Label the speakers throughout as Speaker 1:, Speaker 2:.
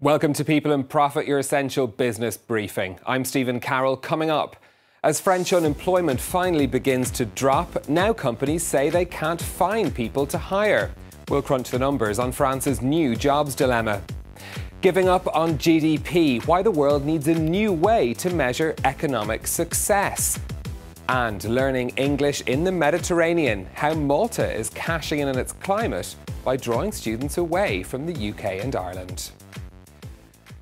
Speaker 1: Welcome to People and Profit, your essential business briefing. I'm Stephen Carroll. Coming up, as French unemployment finally begins to drop, now companies say they can't find people to hire. We'll crunch the numbers on France's new jobs dilemma. Giving up on GDP, why the world needs a new way to measure economic success. And learning English in the Mediterranean, how Malta is cashing in on its climate by drawing students away from the UK and Ireland.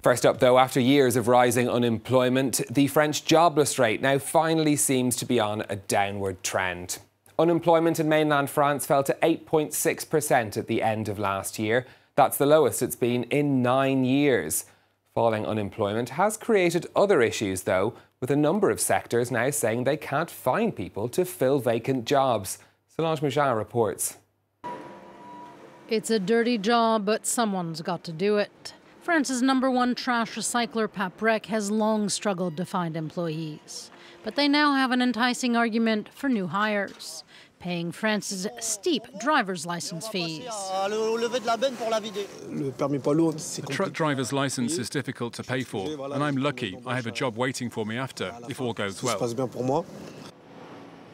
Speaker 1: First up, though, after years of rising unemployment, the French jobless rate now finally seems to be on a downward trend. Unemployment in mainland France fell to 8.6% at the end of last year. That's the lowest it's been in 9 years. Falling unemployment has created other issues, though, with a number of sectors now saying they can't find people to fill vacant jobs. Solange Moujin reports.
Speaker 2: It's a dirty job, but someone's got to do it. France's #1 trash recycler, Paprec, has long struggled to find employees. But they now have an enticing argument for new hires, paying France's steep driver's license fees.
Speaker 3: The truck driver's license is difficult to pay for, and I'm lucky I have a job waiting for me after, if all goes well.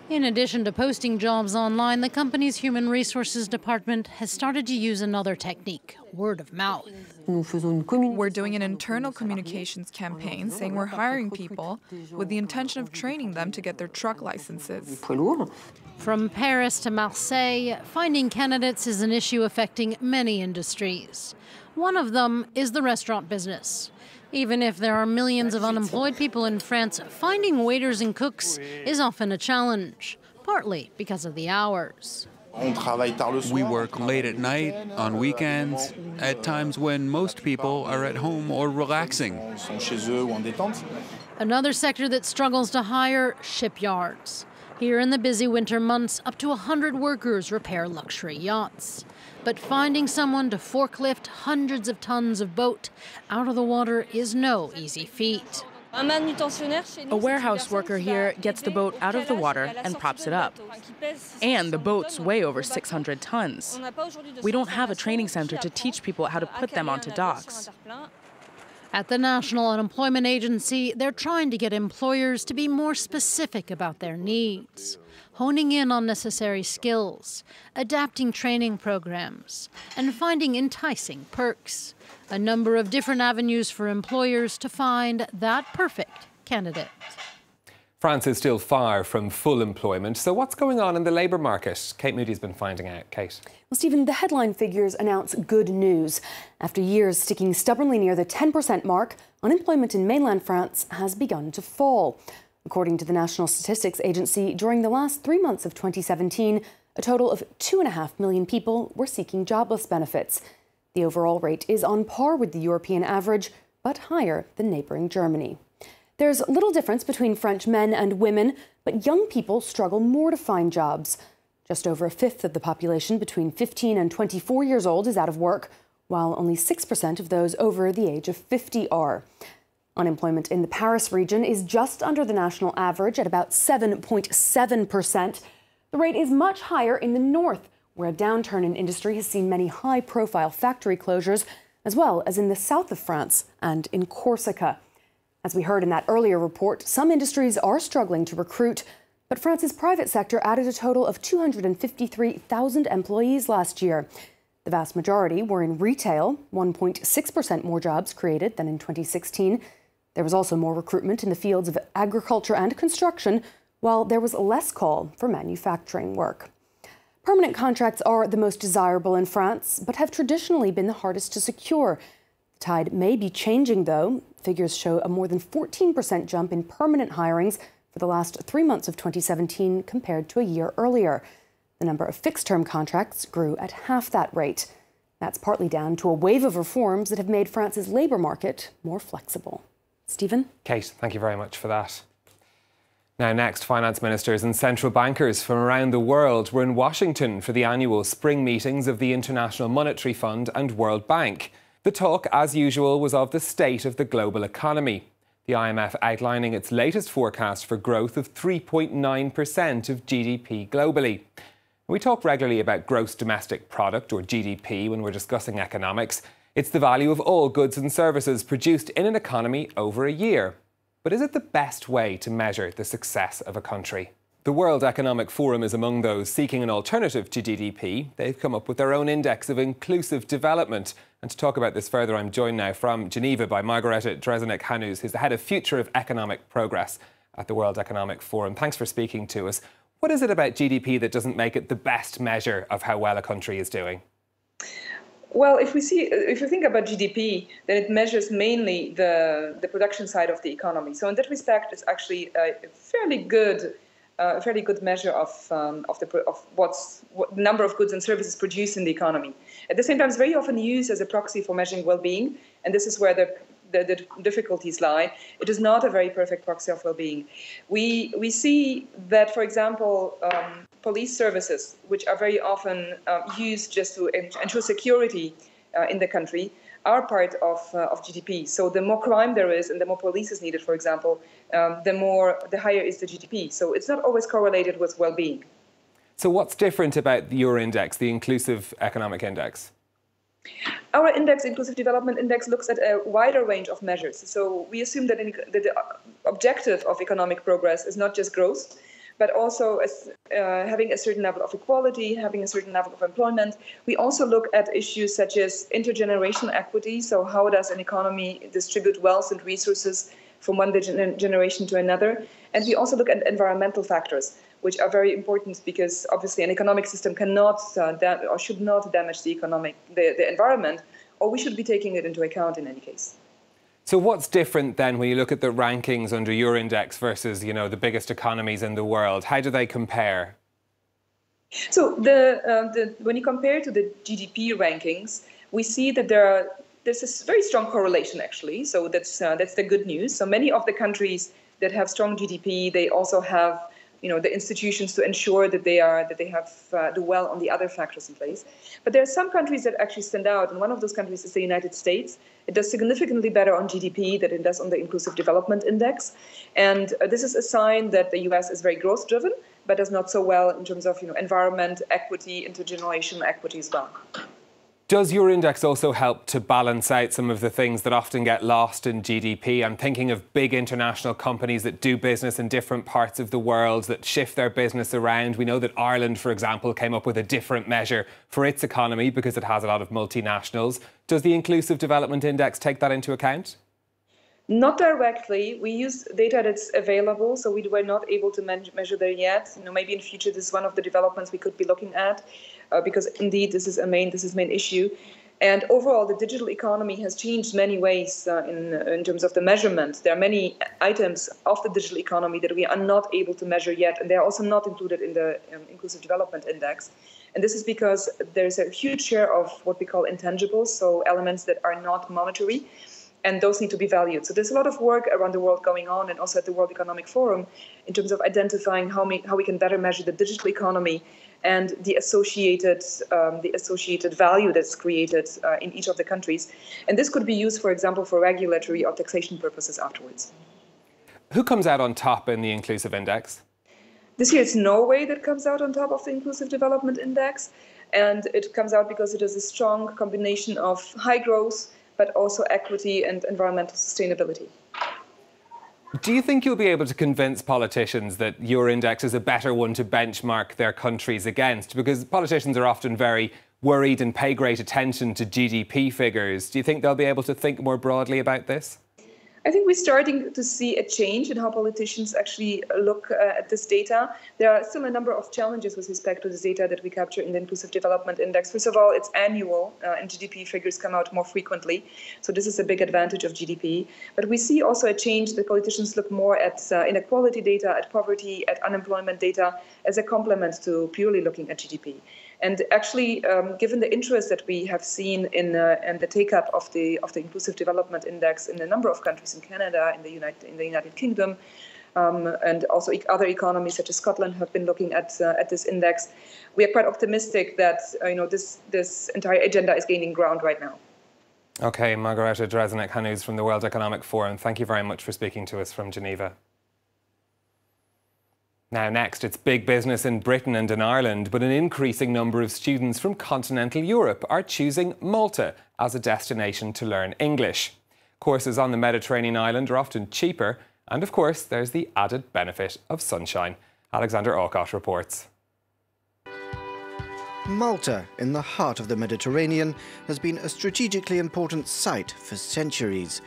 Speaker 2: In addition to posting jobs online, the company's human resources department has started to use another technique, word of mouth.
Speaker 4: We're doing an internal communications campaign saying we're hiring people with the intention of training them to get their truck licenses.
Speaker 2: From Paris to Marseille, finding candidates is an issue affecting many industries. One of them is the restaurant business. Even if there are millions of unemployed people in France, finding waiters and cooks is often a challenge, partly because of the hours.
Speaker 5: We work late at night, on weekends, at times when most people are at home or relaxing.
Speaker 2: Another sector that struggles to hire, shipyards. Here in the busy winter months, up to 100 workers repair luxury yachts. But finding someone to forklift hundreds of tons of boat out of the water is no easy feat.
Speaker 6: A warehouse worker here gets the boat out of the water and props it up. And the boats weigh over 600 tons. We don't have a training center to teach people how to put them onto docks.
Speaker 2: At the National Unemployment Agency, they're trying to get employers to be more specific about their needs, honing in on necessary skills, adapting training programs, and finding enticing perks. A number of different avenues for employers to find that perfect candidate.
Speaker 1: France is still far from full employment, so what's going on in the labour market? Kate Moody's been finding out. Kate.
Speaker 7: Well, Stephen, the headline figures announce good news. After years sticking stubbornly near the 10% mark, unemployment in mainland France has begun to fall. According to the National Statistics Agency, during the last 3 months of 2017, a total of 2.5 million people were seeking jobless benefits. The overall rate is on par with the European average, but higher than neighbouring Germany. There's little difference between French men and women, but young people struggle more to find jobs. Just over a fifth of the population between 15 and 24 years old is out of work, while only 6% of those over the age of 50 are. Unemployment in the Paris region is just under the national average at about 7.7%. The rate is much higher in the north, where a downturn in industry has seen many high-profile factory closures, as well as in the south of France and in Corsica. As we heard in that earlier report, some industries are struggling to recruit, but France's private sector added a total of 253,000 employees last year. The vast majority were in retail, 1.6% more jobs created than in 2016. There was also more recruitment in the fields of agriculture and construction, while there was less call for manufacturing work. Permanent contracts are the most desirable in France, but have traditionally been the hardest to secure. The tide may be changing, though. Figures show a more than 14% jump in permanent hirings for the last 3 months of 2017 compared to a year earlier. The number of fixed-term contracts grew at half that rate. That's partly down to a wave of reforms that have made France's labour market more flexible. Stephen?
Speaker 1: Kate, thank you very much for that. Now next, finance ministers and central bankers from around the world were in Washington for the annual spring meetings of the International Monetary Fund and World Bank. The talk, as usual, was of the state of the global economy. The IMF outlining its latest forecast for growth of 3.9% of GDP globally. We talk regularly about gross domestic product, or GDP, when we're discussing economics. It's the value of all goods and services produced in an economy over a year. But is it the best way to measure the success of a country? The World Economic Forum is among those seeking an alternative to GDP. They've come up with their own index of inclusive development. And to talk about this further, I'm joined now from Geneva by Margareta Drzeniek-Hanouz, who's the head of Future of Economic Progress at the World Economic Forum. Thanks for speaking to us. What is it about GDP that doesn't make it the best measure of how well a country is doing?
Speaker 8: Well, if we think about GDP, then it measures mainly the production side of the economy. So in that respect, it's actually a fairly good measure of what number of goods and services produced in the economy. At the same time, it's very often used as a proxy for measuring well-being, and this is where the difficulties lie. It is not a very perfect proxy of well-being. We see that, for example, police services, which are very often used just to ensure security in the country, are part of GDP. So the more crime there is and the more police is needed, for example, the higher is the GDP. So it's not always correlated with well-being.
Speaker 1: So what's different about your index, the Inclusive Economic Index?
Speaker 8: Our index, Inclusive Development Index, looks at a wider range of measures. So we assume that the objective of economic progress is not just growth, but also having a certain level of equality, having a certain level of employment. We also look at issues such as intergenerational equity. So how does an economy distribute wealth and resources from one generation to another? And we also look at environmental factors, which are very important because obviously an economic system cannot or should not damage the environment, or we should be taking it into account in any case.
Speaker 1: So what's different then when you look at the rankings under your index versus, the biggest economies in the world? How do they compare?
Speaker 8: So when you compare to the GDP rankings, we see that there's a very strong correlation, actually. So that's the good news. So many of the countries that have strong GDP, they also have the institutions to ensure that they do well on the other factors in place. But there are some countries that actually stand out, and one of those countries is the United States. It does significantly better on GDP than it does on the Inclusive Development Index. And this is a sign that the US is very growth-driven, but does not so well in terms of environment, equity, intergenerational equity as well.
Speaker 1: Does your index also help to balance out some of the things that often get lost in GDP? I'm thinking of big international companies that do business in different parts of the world, that shift their business around. We know that Ireland, for example, came up with a different measure for its economy because it has a lot of multinationals. Does the Inclusive Development Index take that into account?
Speaker 8: Not directly. We use data that's available, so we were not able to measure there yet. Maybe in future this is one of the developments we could be looking at, because indeed this is main issue. And overall, the digital economy has changed many ways in terms of the measurement. There are many items of the digital economy that we are not able to measure yet, and they are also not included in the Inclusive Development Index. And this is because there's a huge share of what we call intangibles, so elements that are not monetary, and those need to be valued. So there's a lot of work around the world going on, and also at the World Economic Forum, in terms of identifying how we can better measure the digital economy and the associated value that's created in each of the countries. And this could be used, for example, for regulatory or taxation purposes afterwards.
Speaker 1: Who comes out on top in the Inclusive Index?
Speaker 8: This year it's Norway that comes out on top of the Inclusive Development Index. And it comes out because it is a strong combination of high growth, but also equity and environmental sustainability.
Speaker 1: Do you think you'll be able to convince politicians that your index is a better one to benchmark their countries against? Because politicians are often very worried and pay great attention to GDP figures. Do you think they'll be able to think more broadly about this?
Speaker 8: I think we're starting to see a change in how politicians actually look at this data. There are still a number of challenges with respect to this data that we capture in the Inclusive Development Index. First of all, it's annual, and GDP figures come out more frequently. So this is a big advantage of GDP. But we see also a change that politicians look more at inequality data, at poverty, at unemployment data as a complement to purely looking at GDP. And actually, given the interest that we have seen in the take-up of the Inclusive Development Index in a number of countries in Canada, in the United Kingdom, and also other economies such as Scotland have been looking at this index, we are quite optimistic that this entire agenda is gaining ground right now.
Speaker 1: OK, Margareta Drzeniek-Hanouz from the World Economic Forum, thank you very much for speaking to us from Geneva. Now next, it's big business in Britain and in Ireland, but an increasing number of students from continental Europe are choosing Malta as a destination to learn English. Courses on the Mediterranean island are often cheaper, and of course there's the added benefit of sunshine. Alexander Alcott reports.
Speaker 9: Malta, in the heart of the Mediterranean, has been a strategically important site for centuries.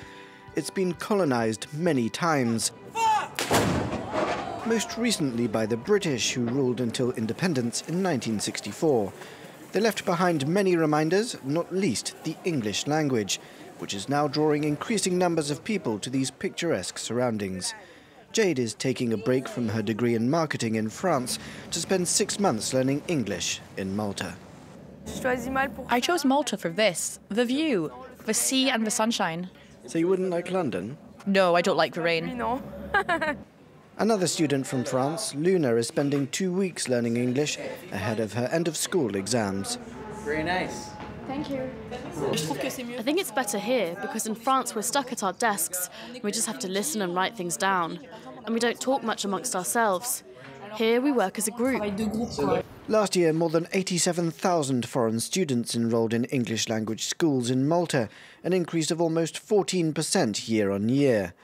Speaker 9: It's been colonised many times, most recently by the British, who ruled until independence in 1964. They left behind many reminders, not least the English language, which is now drawing increasing numbers of people to these picturesque surroundings. Jade is taking a break from her degree in marketing in France to spend 6 months learning English in Malta.
Speaker 10: I chose Malta for this, the view, the sea and the sunshine.
Speaker 9: So you wouldn't like London?
Speaker 10: No, I don't like the rain.
Speaker 9: Another student from France, Luna, is spending 2 weeks learning English ahead of her end-of-school exams.
Speaker 11: Very nice.
Speaker 10: Thank you.
Speaker 12: I think it's better here because in France we're stuck at our desks. We just have to listen and write things down. And we don't talk much amongst ourselves. Here we work as a group.
Speaker 9: Last year, more than 87,000 foreign students enrolled in English language schools in Malta, an increase of almost 14% year on year.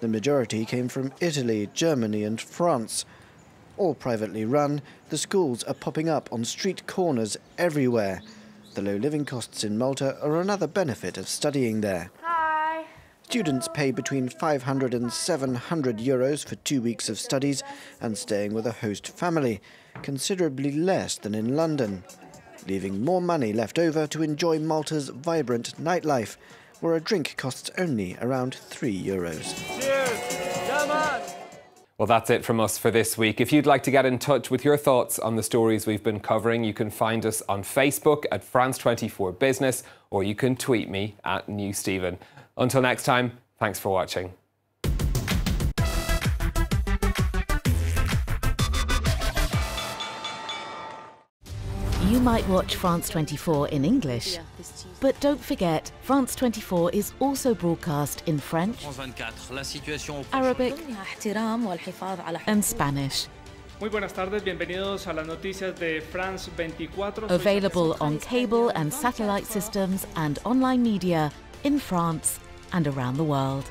Speaker 9: The majority came from Italy, Germany and France. All privately run, the schools are popping up on street corners everywhere. The low living costs in Malta are another benefit of studying there.
Speaker 10: Hi.
Speaker 9: Students pay between 500 and 700 euros for 2 weeks of studies and staying with a host family, considerably less than in London, leaving more money left over to enjoy Malta's vibrant nightlife, where a drink costs only around 3 euros.
Speaker 1: Cheers! Come on! Well, that's it from us for this week. If you'd like to get in touch with your thoughts on the stories we've been covering, you can find us on Facebook at France24 Business, or you can tweet me at NewStephen. Until next time, thanks for watching.
Speaker 13: You might watch France 24 in English, but don't forget, France 24 is also broadcast in French, Arabic and Spanish.
Speaker 14: Muy buenas tardes, bienvenidos a las noticias de France 24.
Speaker 13: Available on cable and satellite systems and online media in France and around the world.